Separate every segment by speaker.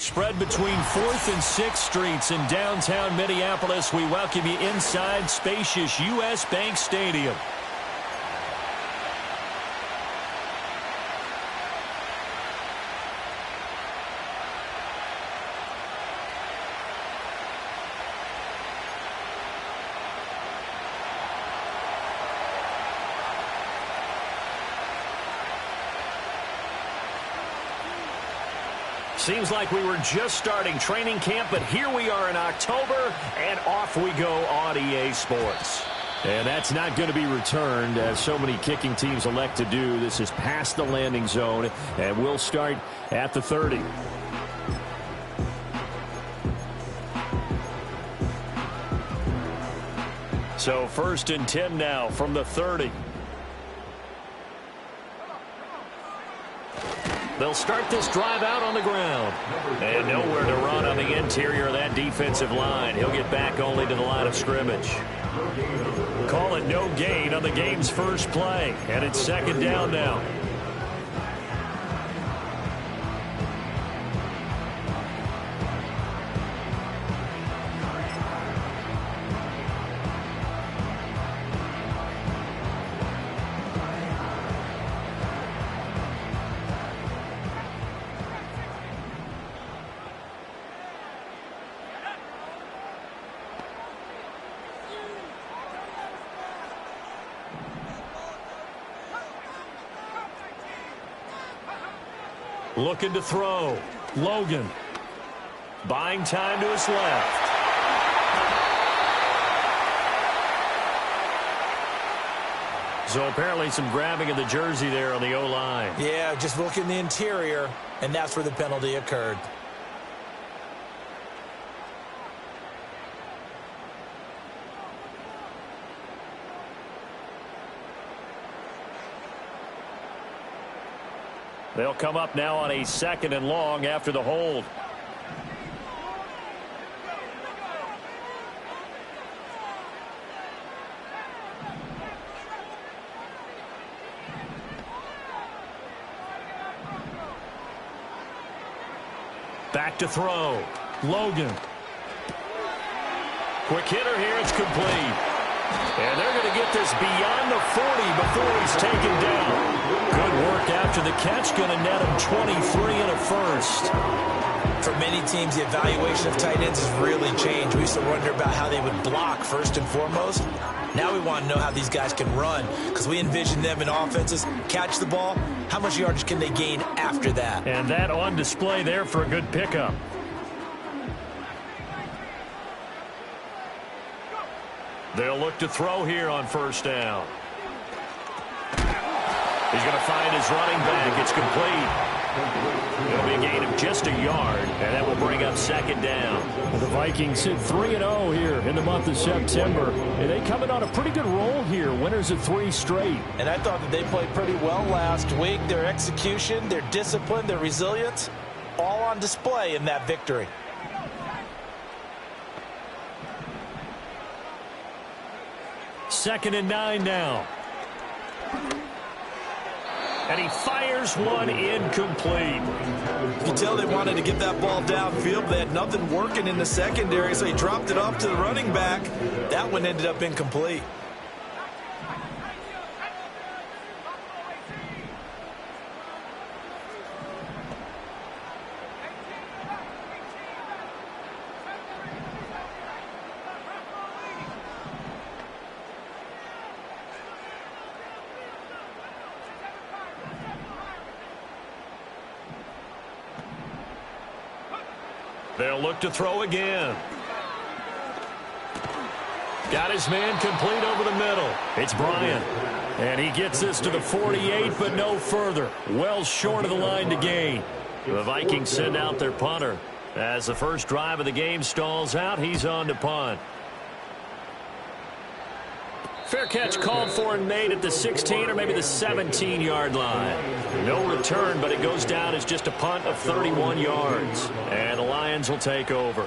Speaker 1: Spread between 4th and 6th Streets in downtown Minneapolis. We welcome you inside spacious U.S. Bank Stadium. Seems like we were just starting training camp, but here we are in October, and off we go on EA Sports. And that's not going to be returned, as so many kicking teams elect to do. This is past the landing zone, and we'll start at the 30. So 1st and 10 now from the 30. They'll start this drive out on the ground. And nowhere to run on the interior of that defensive line. He'll get back only to the line of scrimmage. Call it no gain on the game's first play. And it's 2nd down now. Looking to throw. Logan. Buying time to his left. So apparently some grabbing of the jersey there on the O-line.
Speaker 2: Yeah, just look in the interior, and that's where the penalty occurred.
Speaker 1: They'll come up now on a 2nd and long after the hold. Back to throw. Logan. Quick hitter here. It's complete. And they're going to get this beyond the 40 before he's taken down. Good work after the catch. Going to net him 23 and a first.
Speaker 2: For many teams, the evaluation of tight ends has really changed. We used to wonder about how they would block first and foremost. Now we want to know how these guys can run, because we envision them in offenses catch the ball. How much yardage can they gain after that?
Speaker 1: And that on display there for a good pickup. They'll look to throw here on 1st down. He's going to find his running back. It's complete. It'll be a gain of just a yard, and that will bring up 2nd down. The Vikings sit 3-0 here in the month of September. And they come in on a pretty good roll here. Winners of 3 straight.
Speaker 2: And I thought that they played pretty well last week. Their execution, their discipline, their resilience, all on display in that victory.
Speaker 1: Second and 9 now. And he fires one incomplete.
Speaker 2: You can tell they wanted to get that ball downfield. They had nothing working in the secondary, so he dropped it off to the running back. That one ended up incomplete.
Speaker 1: They'll look to throw again. Got his man complete over the middle. It's Bryant. And he gets this to the 48, but no further. Well short of the line to gain. The Vikings send out their punter. As the first drive of the game stalls out, he's on to punt. Fair catch called for and made at the 16 or maybe the 17-yard line. No return, but it goes down as just a punt of 31 yards. And the Lions will take over.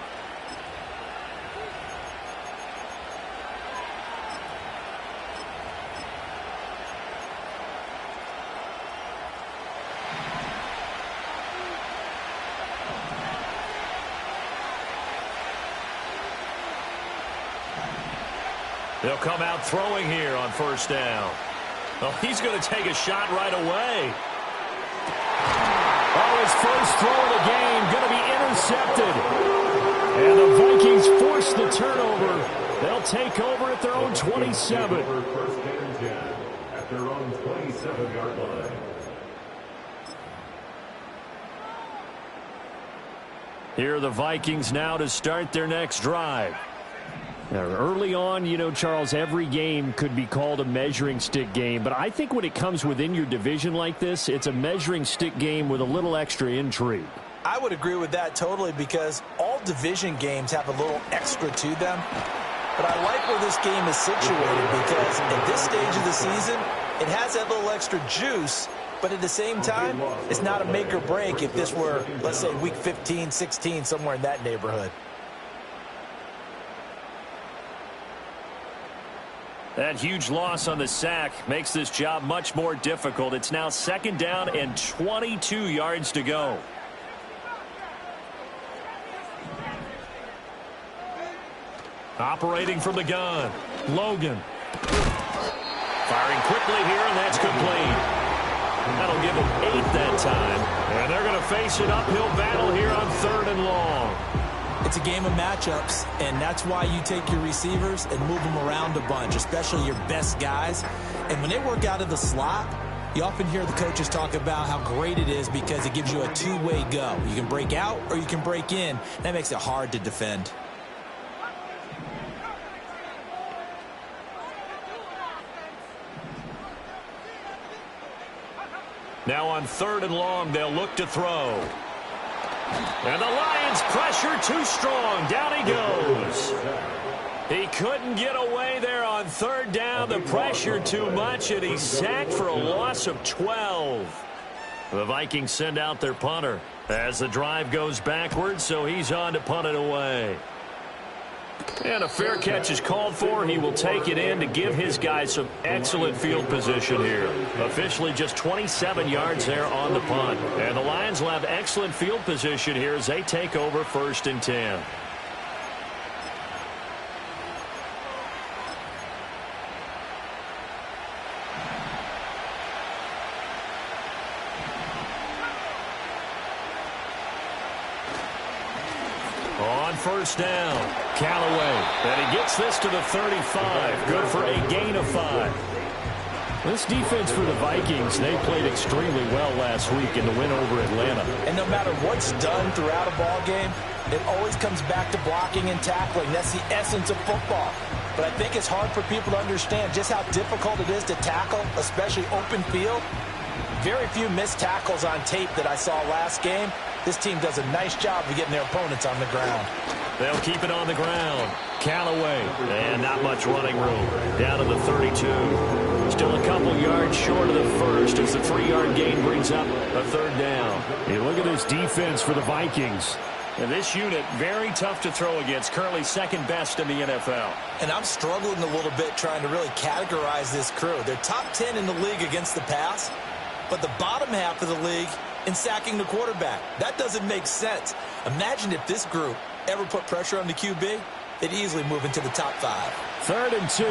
Speaker 1: They'll come out throwing here on first down. Oh, he's going to take a shot right away. Oh, his first throw of the game going to be intercepted. And the Vikings force the turnover. They'll take over at their own 27. At their own 27-yard line. Here are the Vikings now to start their next drive. Now, early on, you know, Charles, every game could be called a measuring stick game. But I think when it comes within your division like this, it's a measuring stick game with a little extra intrigue.
Speaker 2: I would agree with that totally because all division games have a little extra to them. But I like where this game is situated because at this stage of the season, it has that little extra juice. But at the same time, it's not a make or break if this were, let's say, week 15, 16, somewhere in that neighborhood.
Speaker 1: That huge loss on the sack makes this job much more difficult. It's now second down and 22 yards to go. Operating from the gun, Logan. Firing quickly here, and that's complete. That'll give him 8 that time. And they're going to face an uphill battle here on 3rd and long.
Speaker 2: It's a game of matchups, and that's why you take your receivers and move them around a bunch, especially your best guys. And when they work out of the slot, you often hear the coaches talk about how great it is because it gives you a two-way go. You can break out or you can break in. That makes it hard to defend.
Speaker 1: Now on 3rd and long, they'll look to throw. And the Lions pressure too strong. Down he goes. He couldn't get away there on 3rd down. The pressure too much, and he's sacked for a loss of 12. The Vikings send out their punter as the drive goes backwards, so he's on to punt it away. And a fair catch is called for. He will take it in to give his guys some excellent field position here. Officially just 27 yards there on the punt. And the Lions will have excellent field position here as they take over 1st and 10. On 1st down, Callaway, and he gets this to the 35. Good for a gain of 5. This defense for the Vikings, they played extremely well last week in the win over Atlanta.
Speaker 2: And no matter what's done throughout a ball game, it always comes back to blocking and tackling. That's the essence of football. But I think it's hard for people to understand just how difficult it is to tackle, especially open field. Very few missed tackles on tape that I saw last game. This team does a nice job of getting their opponents on the ground.
Speaker 1: They'll keep it on the ground. Callaway, and not much running room. Down to the 32. Still a couple yards short of the first as the 3-yard gain brings up a 3rd down. Hey, look at this defense for the Vikings. And this unit, very tough to throw against, currently 2nd best in the NFL.
Speaker 2: And I'm struggling a little bit trying to really categorize this crew. They're top 10 in the league against the pass, but the bottom half of the league in sacking the quarterback. That doesn't make sense. Imagine if this group ever put pressure on the QB, they'd easily move into the top 5.
Speaker 1: 3rd and 2.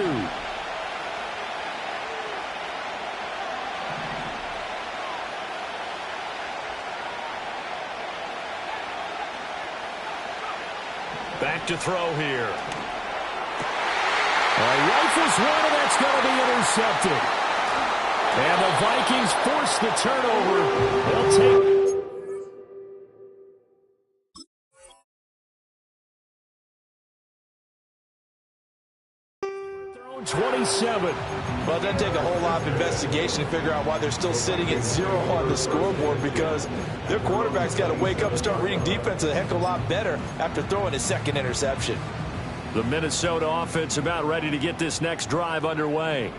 Speaker 1: Back to throw here. Rifles one, and that's going to be intercepted. And the Vikings force the turnover. They'll take 27.
Speaker 2: Well, it doesn't take a whole lot of investigation to figure out why they're still sitting at 0 on the scoreboard because their quarterback's got to wake up and start reading defense a heck of a lot better after throwing his 2nd interception.
Speaker 1: The Minnesota offense about ready to get this next drive underway.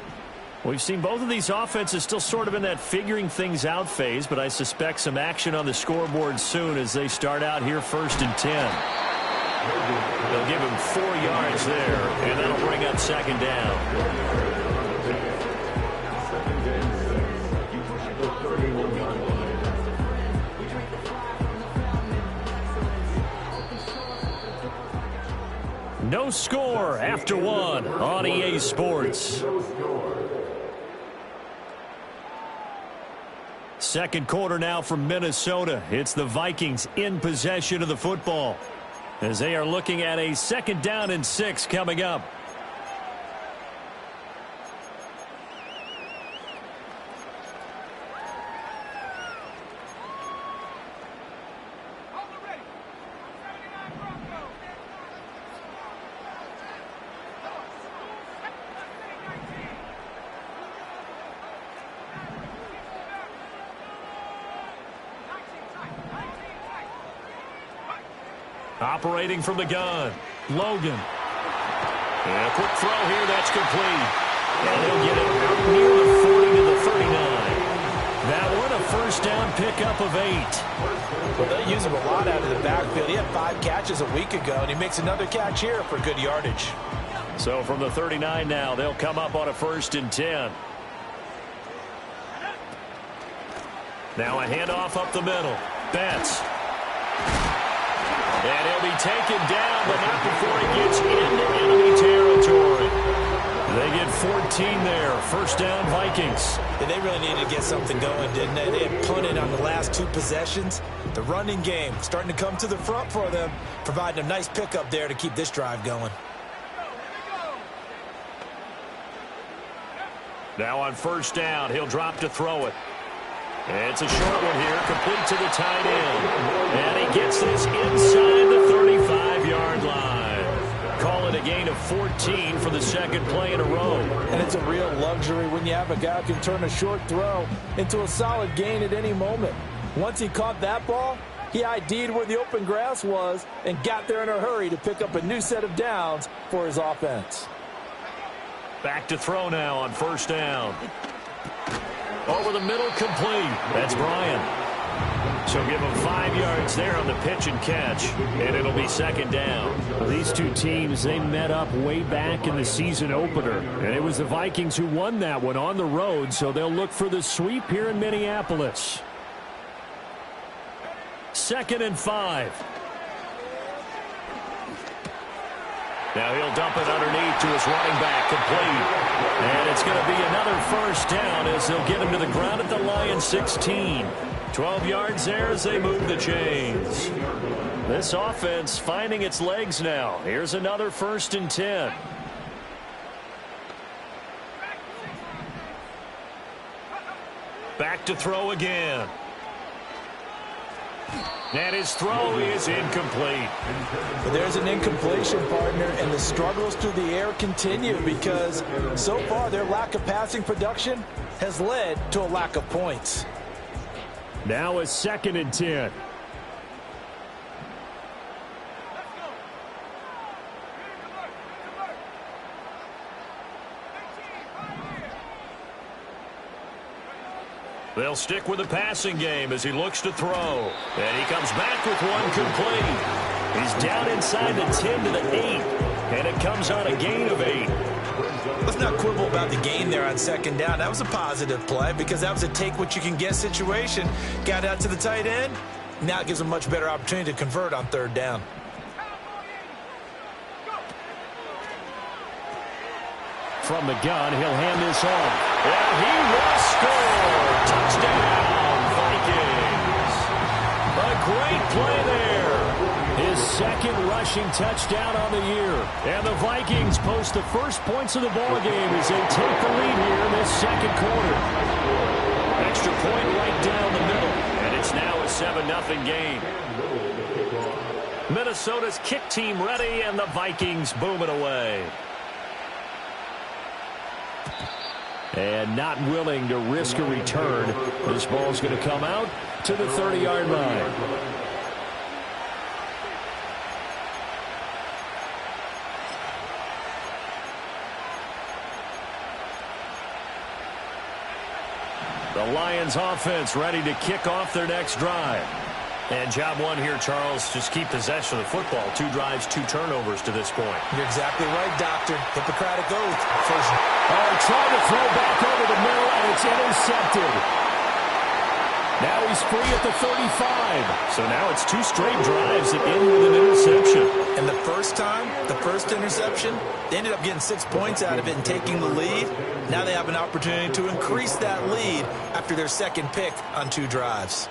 Speaker 1: We've seen both of these offenses still sort of in that figuring things out phase, but I suspect some action on the scoreboard soon as they start out here 1st and 10. They'll give him 4 yards there, and that'll bring up 2nd down. No No score after one on EA Sports. Second quarter now from Minnesota. It's the Vikings in possession of the football as they are looking at a 2nd down and 6 coming up. Operating from the gun, Logan. And a quick throw here, that's complete. And they'll get it out near the 40 to the 39. That one, a 1st down pickup of 8.
Speaker 2: Well, they use him a lot out of the backfield. He had 5 catches a week ago, and he makes another catch here for good yardage.
Speaker 1: So from the 39 now, they'll come up on a 1st and 10. Now a handoff up the middle. Betts. And he'll be taken down, but not before he gets into enemy territory. They get 14 there. 1st down, Vikings.
Speaker 2: And they really needed to get something going, didn't they? They had punted on the last 2 possessions. The running game starting to come to the front for them, providing a nice pickup there to keep this drive going.
Speaker 1: Now on 1st down, he'll drop to throw it. And it's a short one here, complete to the tight end. And he gets this inside the 35-yard line. Call it a gain of 14 for the 2nd play in a row.
Speaker 2: And it's a real luxury when you have a guy who can turn a short throw into a solid gain at any moment. Once he caught that ball, he ID'd where the open grass was and got there in a hurry to pick up a new set of downs for his offense.
Speaker 1: Back to throw now on 1st down. Over the middle, complete. That's Bryant. So give him 5 yards there on the pitch and catch, and it'll be 2nd down. These two teams, they met up way back in the season opener, and it was the Vikings who won that one on the road, so they'll look for the sweep here in Minneapolis. 2nd and 5. Now he'll dump it underneath to his running back, complete. And it's going to be another 1st down as they'll get him to the ground at the Lions 16. 12 yards there as they move the chains. This offense finding its legs now. Here's another 1st and 10. Back to throw again. And his throw is incomplete.
Speaker 2: But there's an incompletion, partner, and the struggles through the air continue because so far their lack of passing production has led to a lack of points.
Speaker 1: Now a 2nd and 10. They'll stick with the passing game as he looks to throw. And he comes back with one complete. He's down inside the 10 to the 8. And it comes on a gain of 8.
Speaker 2: Let's not quibble about the gain there on 2nd down. That was a positive play because that was a take-what-you-can-get situation. Got out to the tight end. Now it gives a much better opportunity to convert on 3rd down.
Speaker 1: From the gun, he'll hand this off. And he will score. Touchdown, Vikings. A great play there. His 2nd rushing touchdown on the year. And the Vikings post the first points of the ballgame as they take the lead here in this 2nd quarter. Extra point right down the middle. And it's now a 7-0 game. Minnesota's kick team ready, and the Vikings boom it away. And not willing to risk a return. This ball's going to come out to the 30-yard line. The Lions offense ready to kick off their next drive. And job one here, Charles, just keep possession of the football. 2 drives, 2 turnovers to this point.
Speaker 2: You're exactly right, Doctor. Hippocratic oath.
Speaker 1: Trying to throw back over the middle, and it's intercepted. Now he's free at the 35. So now it's 2 straight drives that end with an interception.
Speaker 2: And the first time, the first interception, they ended up getting 6 points out of it and taking the lead. Now they have an opportunity to increase that lead after their second pick on 2 drives.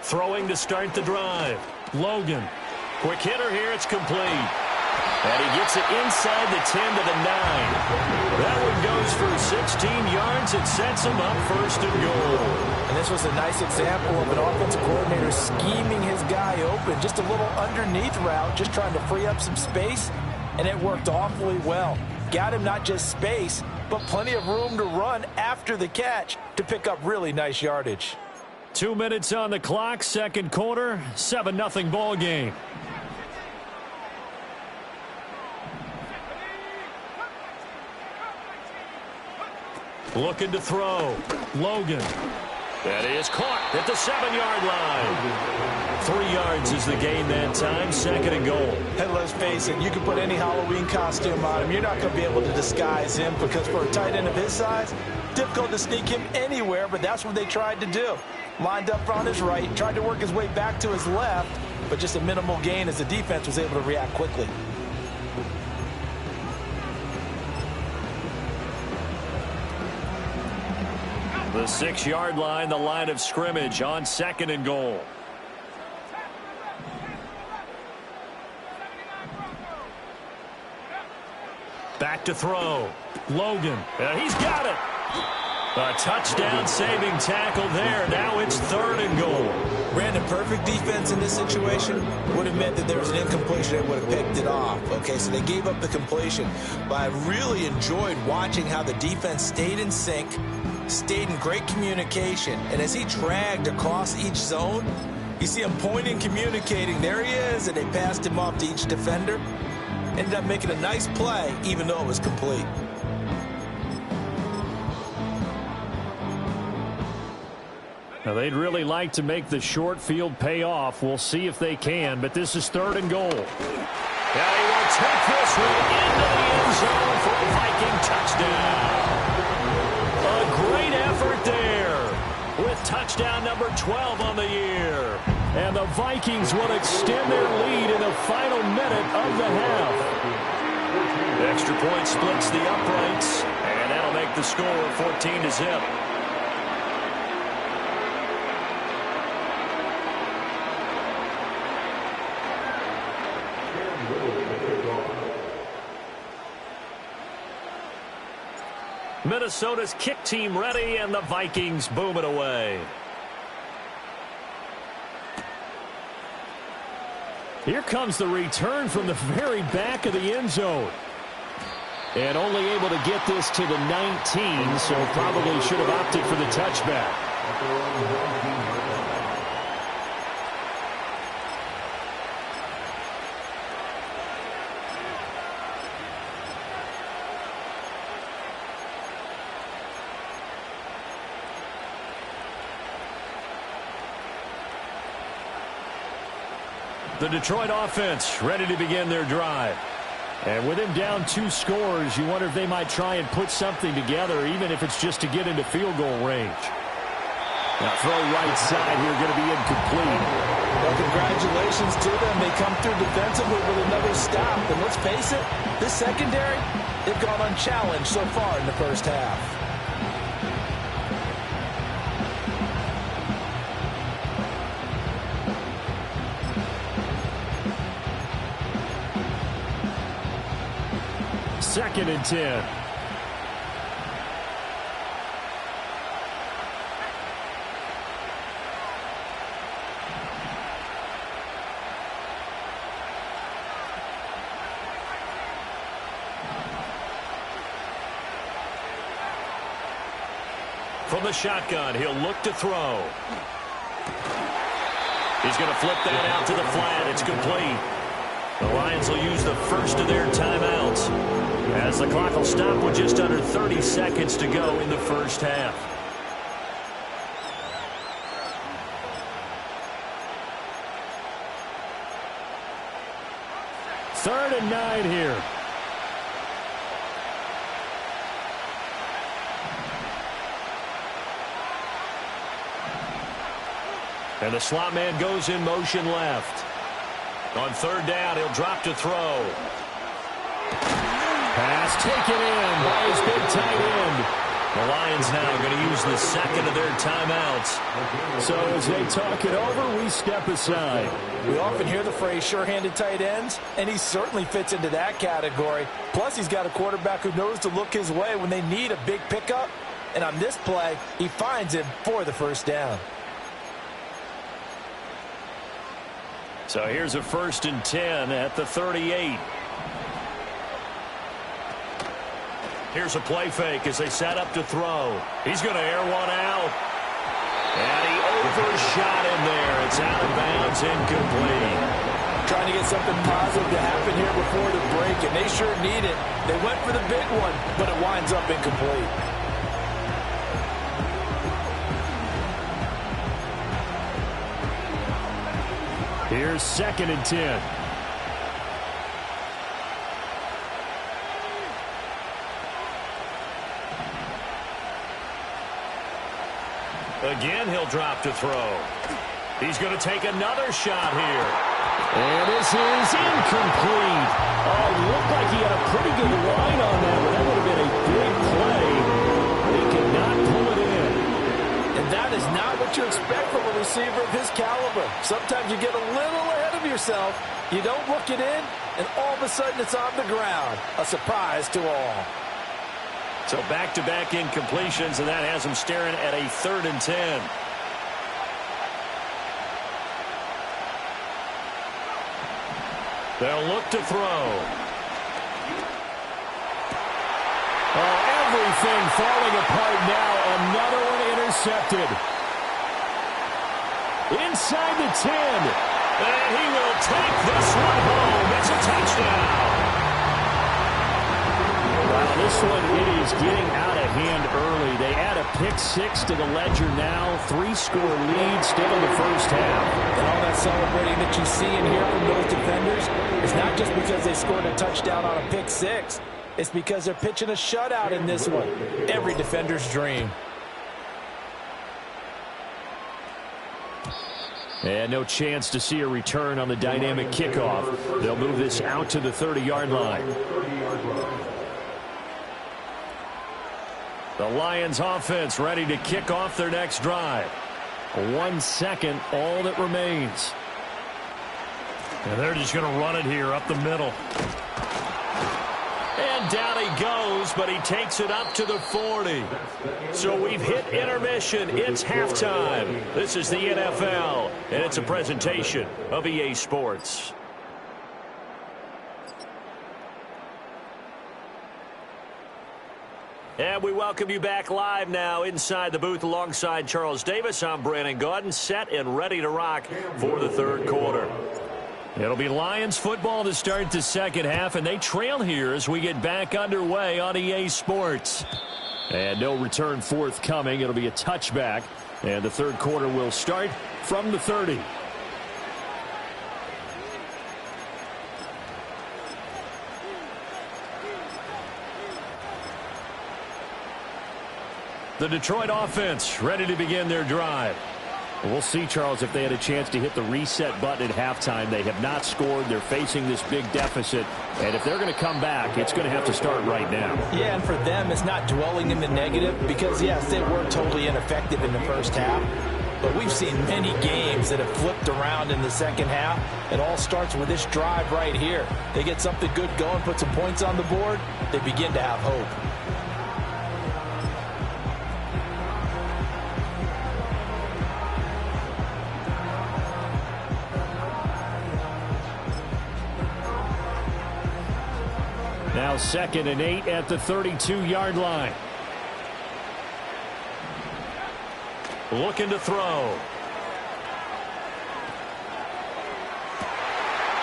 Speaker 1: Throwing to start the drive. Logan. Quick hitter here. It's complete. And he gets it inside the 10 to the 9. That one goes for 16 yards. It sets him up first and goal.
Speaker 2: And this was a nice example of an offensive coordinator scheming his guy open. Just a little underneath route, just trying to free up some space. And it worked awfully well. Got him not just space, but plenty of room to run after the catch to pick up really nice yardage.
Speaker 1: 2 minutes on the clock, second quarter, 7-0 ball game. Looking to throw. Logan. That is caught at the 7-yard line. 3 yards is the gain that time, second and goal.
Speaker 2: And let's face it, you can put any Halloween costume on him. You're not going to be able to disguise him because for a tight end of his size, difficult to sneak him anywhere, but that's what they tried to do. Lined up on his right, tried to work his way back to his left, but just a minimal gain as the defense was able to react quickly.
Speaker 1: The 6-yard line, the line of scrimmage on second and goal. Back to throw. Logan. He's got it. A touchdown-saving tackle there. Now it's third and goal.
Speaker 2: Brandon, perfect defense in this situation would have meant that there was an incompletion and would have picked it off. Okay, so they gave up the completion. But I really enjoyed watching how the defense stayed in sync, stayed in great communication. And as he dragged across each zone, you see him pointing, communicating. There he is, and they passed him off to each defender. Ended up making a nice play, even though it was complete.
Speaker 1: Now, they'd really like to make the short field pay off. We'll see if they can, but this is third and goal. Now he will take this one into the end zone for a Viking touchdown. A great effort there with touchdown number 12 on the year. And the Vikings will extend their lead in the final minute of the half. The extra point splits the uprights, and that'll make the score 14-0. Minnesota's kick team ready, and the Vikings boom it away. Here comes the return from the very back of the end zone. And only able to get this to the 19, so probably should have opted for the touchback. The Detroit offense ready to begin their drive. And with him down 2 scores, you wonder if they might try and put something together, even if it's just to get into field goal range. Now throw right side here, going to be incomplete.
Speaker 2: Well, congratulations to them. They come through defensively with another stop. And let's face it, this secondary, they've gone unchallenged so far in the first half.
Speaker 1: Second and 10. From the shotgun, he'll look to throw. He's going to flip that out to the flat. It's complete. The Lions will use the first of their timeouts as the clock will stop with just under 30 seconds to go in the first half. 3rd and 9 here. And the slot man goes in motion left. On 3rd down, he'll drop to throw. Pass taken in by his big tight end. The Lions now going to use the second of their timeouts. So as they talk it over, we step aside.
Speaker 2: We often hear the phrase sure-handed tight ends, and he certainly fits into that category. Plus, he's got a quarterback who knows to look his way when they need a big pickup. And on this play, he finds him for the 1st down.
Speaker 1: So here's a 1st and 10 at the 38. Here's a play fake as they set up to throw. He's going to air one out. And he overshot him there. It's out of bounds, incomplete.
Speaker 2: Trying to get something positive to happen here before the break, and they sure need it. They went for the big one, but it winds up incomplete.
Speaker 1: Here's 2nd and 10. Again, he'll drop to throw. He's going to take another shot here. And this is incomplete. Oh, it looked like he had a pretty good line on that, but that would have been a big play. He could not pull it in.
Speaker 2: And that is not what you expect from a receiver of his caliber. Sometimes you get a little ahead of yourself. You don't look it in, and all of a sudden it's on the ground. A surprise to all.
Speaker 1: So back-to-back incompletions, and that has him staring at a 3rd and 10. They'll look to throw. Oh, everything falling apart now. Another one intercepted. Inside the 10. And he will take this one home. It's a touchdown. Wow, this one, it is getting out of hand early. They add a pick-6 to the ledger now. 3-score lead still in the 1st half.
Speaker 2: And all that celebrating that you see and hear from those defenders is not just because they scored a touchdown on a pick-6. It's because they're pitching a shutout in this one. Every defender's dream.
Speaker 1: And no chance to see a return on the dynamic kickoff. They'll move this out to the 30-yard line. The Lions offense ready to kick off their next drive. 1 second, all that remains. And they're just going to run it here up the middle. And down he goes, but he takes it up to the 40. So we've hit intermission. It's halftime. This is the NFL, and it's a presentation of EA Sports. And we welcome you back live now inside the booth alongside Charles Davis. I'm Brandon Gaudin, set and ready to rock for the 3rd quarter. It'll be Lions football to start the 2nd half, and they trail here as we get back underway on EA Sports. And no return forthcoming. It'll be a touchback, and the 3rd quarter will start from the 30. The Detroit offense ready to begin their drive. We'll see, Charles, if they had a chance to hit the reset button at halftime. They have not scored. They're facing this big deficit. And if they're going to come back, it's going to have to start right now.
Speaker 2: Yeah, and for them, it's not dwelling in the negative because, yes, they were totally ineffective in the 1st half. But we've seen many games that have flipped around in the 2nd half. It all starts with this drive right here. They get something good going, put some points on the board, they begin to have hope.
Speaker 1: Now 2nd and 8 at the 32-yard line. Looking to throw.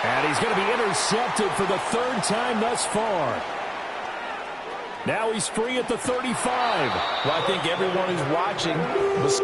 Speaker 1: And he's going to be intercepted for the 3rd time thus far. Now he's free at the 35.
Speaker 2: Well, I think everyone who's watching was